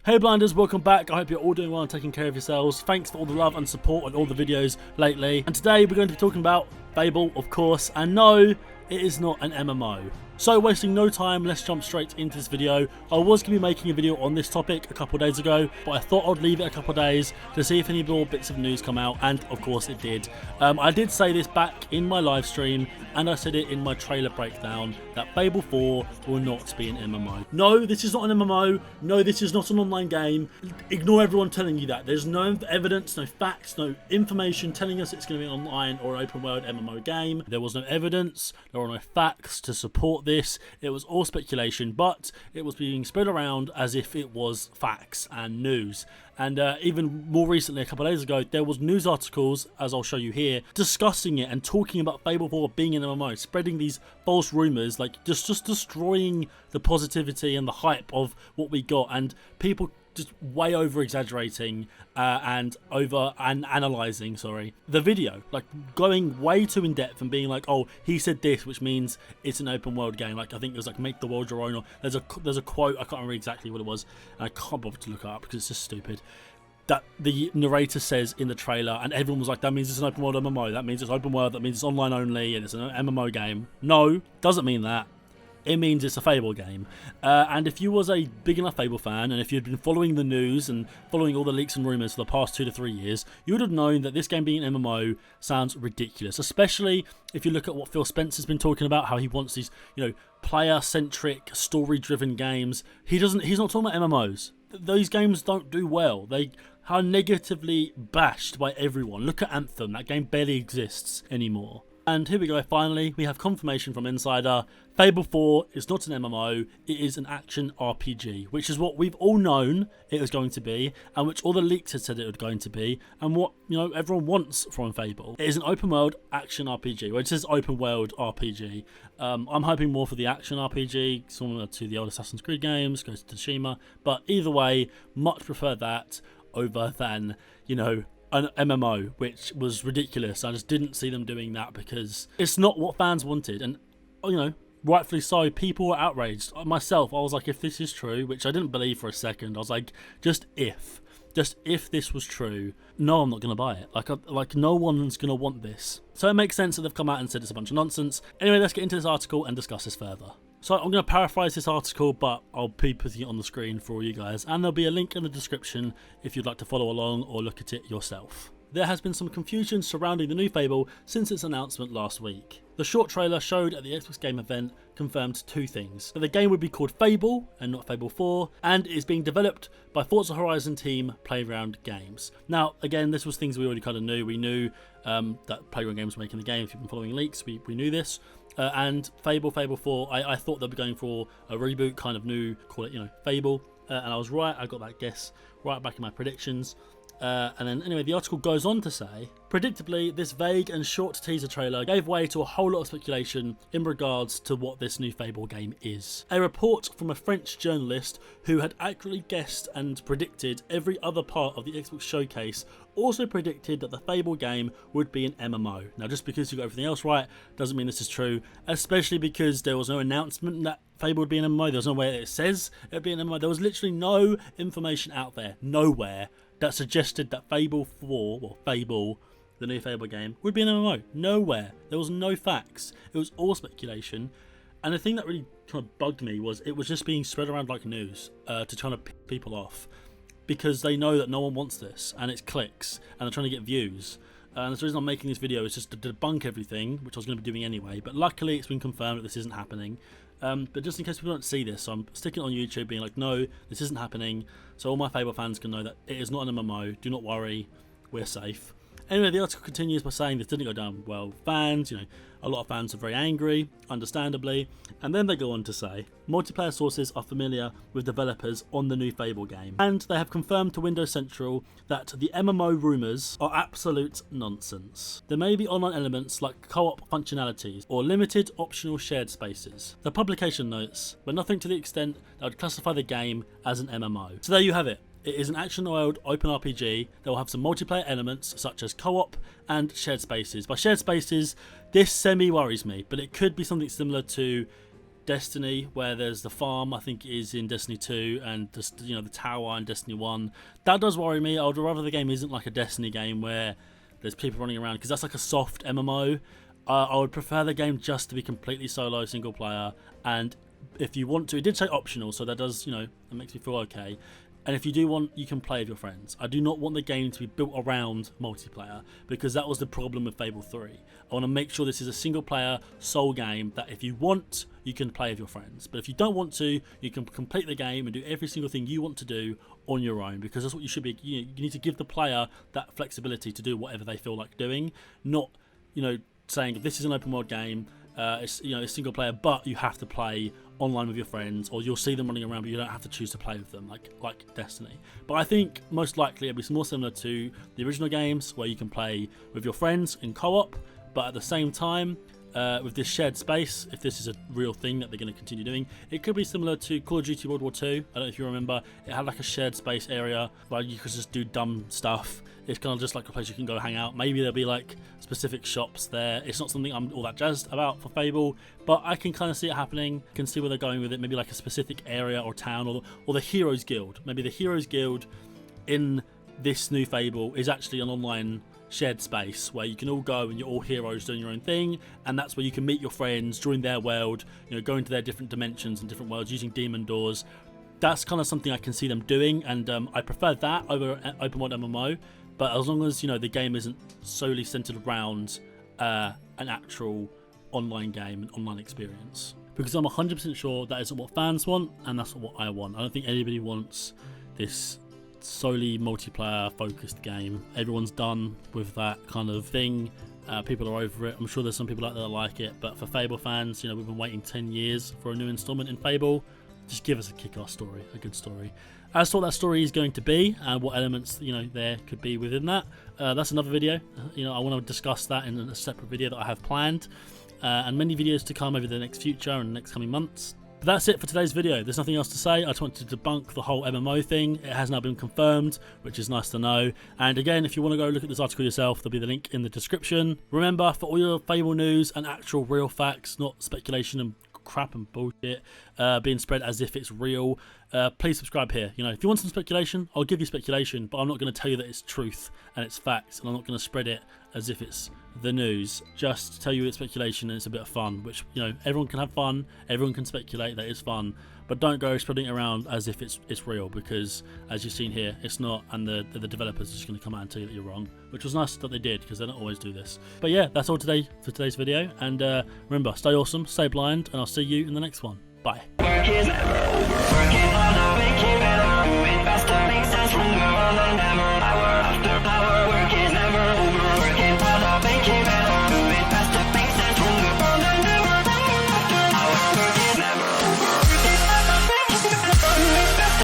Hey blinders, welcome back. I hope you're all doing well and taking care of yourselves. Thanks for all the love and support on all the videos lately. And today we're going to be talking about Fable, of course. And no, it is not an MMO. So wasting no time, let's jump straight into this video. I was going to be making a video on this topic a couple of days ago, but I thought I'd leave it a couple of days to see if any more bits of news come out, and of course it did. I did say this back in my live stream, and I said it in my trailer breakdown, that Fable 4 will not be an MMO. No, this is not an MMO. No, this is not an online game. Ignore everyone telling you that. There's no evidence, no facts, no information telling us it's going to be an online or open world MMO game. There was no evidence, there were no facts to support this. It was all speculation, but it was being spread around as if it was facts and news. And even more recently, a couple of days ago, there was news articles, as I'll show you here, discussing it and talking about Fable 4 being an MMO, spreading these false rumours, like just destroying the positivity and the hype of what we got, and people just way over exaggerating and analysing the video, like going way too in depth and being like, oh, he said this, which means it's an open world game. Like I think it was like make the world your own, or there's a quote, I can't remember exactly what it was, and I can't bother to look it up because it's just stupid, that the narrator says in the trailer, and everyone was like, that means it's an open world MMO, that means it's open world, that means it's online only, and it's an MMO game. No, doesn't mean that. It means it's a Fable game. And if you was a big enough Fable fan, and if you'd been following the news and following all the leaks and rumours for the past 2 to 3 years, you would have known that this game being an MMO sounds ridiculous, especially if you look at what Phil Spencer's been talking about, how he wants these, player-centric, story-driven games. He's not talking about MMOs. Those games don't do well. They are negatively bashed by everyone. Look at Anthem. That game barely exists anymore. And here we go, finally, we have confirmation from Insider. Fable 4 is not an MMO, it is an action RPG, which is what we've all known it was going to be, and which all the leaks had said it was going to be, and what, everyone wants from Fable. It is an open world action RPG, well, it says open world RPG. I'm hoping more for the action RPG, similar to the old Assassin's Creed games, goes to Tsushima, but either way, much prefer that over than, an MMO, which was ridiculous. I just didn't see them doing that because it's not what fans wanted, and rightfully so. People were outraged. Myself, I was like, if this is true, which I didn't believe for a second, I was like, just if this was true, no, I'm not gonna buy it. Like no one's gonna want this. So it makes sense that they've come out and said it's a bunch of nonsense. Anyway, let's get into this article and discuss this further. So I'm going to paraphrase this article, but I'll be putting it on the screen for all you guys, and there'll be a link in the description if you'd like to follow along or look at it yourself. There has been some confusion surrounding the new Fable since its announcement last week. The short trailer showed at the Xbox Game event confirmed 2 things: that the game would be called Fable and not Fable 4, and is being developed by Forza Horizon team Playground Games. Now, again, this was things we already kind of knew. We knew that Playground Games were making the game. If you've been following leaks, we knew this. And Fable 4, I thought they'd be going for a reboot, kind of new, call it, Fable. And I was right, I got that guess right back in my predictions. And then anyway, the article goes on to say, predictably, this vague and short teaser trailer gave way to a whole lot of speculation in regards to what this new Fable game is. A report from a French journalist who had accurately guessed and predicted every other part of the Xbox showcase also predicted that the Fable game would be an MMO. Now, just because you got everything else right doesn't mean this is true, especially because there was no announcement that Fable would be an MMO. There was no way that it says it would be an MMO. There was literally no information out there, nowhere, that suggested that Fable 4, or Fable, the new Fable game, would be an MMO. Nowhere. There was no facts. It was all speculation. And the thing that really kind of bugged me was it was just being spread around like news to try to piss people off, because they know that no one wants this, and it's clicks, and they're trying to get views. And the reason I'm making this video is just to debunk everything, which I was going to be doing anyway, but luckily it's been confirmed that this isn't happening. But just in case people don't see this, so I'm sticking it on YouTube being like, no, this isn't happening, so all my Fable fans can know that it is not an MMO, do not worry, we're safe. Anyway, the article continues by saying this didn't go down well. Fans, a lot of fans are very angry, understandably, and then they go on to say, multiplayer sources are familiar with developers on the new Fable game, and they have confirmed to Windows Central that the MMO rumours are absolute nonsense. There may be online elements like co-op functionalities or limited optional shared spaces. The publication notes, but nothing to the extent that would classify the game as an MMO. So there you have it. It is an action-world open RPG that will have some multiplayer elements such as co-op and shared spaces. By shared spaces, this semi-worries me, but it could be something similar to Destiny, where there's the farm, I think it is in Destiny 2, and just, you know, the tower in Destiny 1. That does worry me. I would rather the game isn't like a Destiny game where there's people running around, because that's like a soft MMO. I would prefer the game just to be completely solo, single player, and if you want to, it did say optional, so that does, you know, that makes me feel okay. And if you do want, you can play with your friends. I do not want the game to be built around multiplayer, because that was the problem with Fable 3. I want to make sure this is a single player, sole game, that if you want, you can play with your friends. But if you don't want to, you can complete the game and do every single thing you want to do on your own, because that's what you should be. You need to give the player that flexibility to do whatever they feel like doing, not, you know, saying this is an open world game, it's, you know, it's single player, but you have to play online with your friends, or you'll see them running around but you don't have to choose to play with them, like Destiny. But I think most likely it'll be more similar to the original games, where you can play with your friends in co-op, but at the same time, with this shared space, if this is a real thing that they're going to continue doing, it could be similar to Call of Duty World War II. I don't know if you remember, it had like a shared space area where you could just do dumb stuff. It's kind of just like a place you can go hang out. Maybe there'll be like specific shops there. It's not something I'm all that jazzed about for Fable, but I can kind of see it happening. I can see where they're going with it. Maybe like a specific area or town, or the Heroes Guild. Maybe the Heroes Guild in this new Fable is actually an online shared space where you can all go and you're all heroes doing your own thing, and that's where you can meet your friends, join their world, you know, go into their different dimensions and different worlds using demon doors. That's kind of something I can see them doing, and I prefer that over open world MMO. But as long as, you know, the game isn't solely centered around an actual online game and online experience, because I'm 100% sure that isn't what fans want, and that's what I want. I don't think anybody wants this solely multiplayer focused game. Everyone's done with that kind of thing. People are over it. I'm sure there's some people out there that like it, but for Fable fans, you know, we've been waiting 10 years for a new installment in Fable. Just give us a kick-ass story, a good story. As to what that story is going to be and what elements, you know, there could be within that, that's another video. You know, I want to discuss that in a separate video that I have planned, and many videos to come over the next future and the next coming months. But that's it for today's video. There's nothing else to say. I just wanted to debunk the whole MMO thing. It has now been confirmed, which is nice to know. And again, if you want to go look at this article yourself, there'll be the link in the description. Remember, for all your Fable news and actual real facts, not speculation and crap and bullshit being spread as if it's real, please subscribe here. You know, if you want some speculation, I'll give you speculation, but I'm not going to tell you that it's truth and it's facts, and I'm not going to spread it as if it's the news. Just tell you it's speculation and it's a bit of fun, which, you know, everyone can have fun, everyone can speculate, that is fun, but don't go spreading it around as if it's real, because as you've seen here, it's not, and the developers are just going to come out and tell you that you're wrong, which was nice that they did, because they don't always do this. But yeah, that's all today for today's video, and remember, stay awesome, stay blind, and I'll see you in the next one. Bye.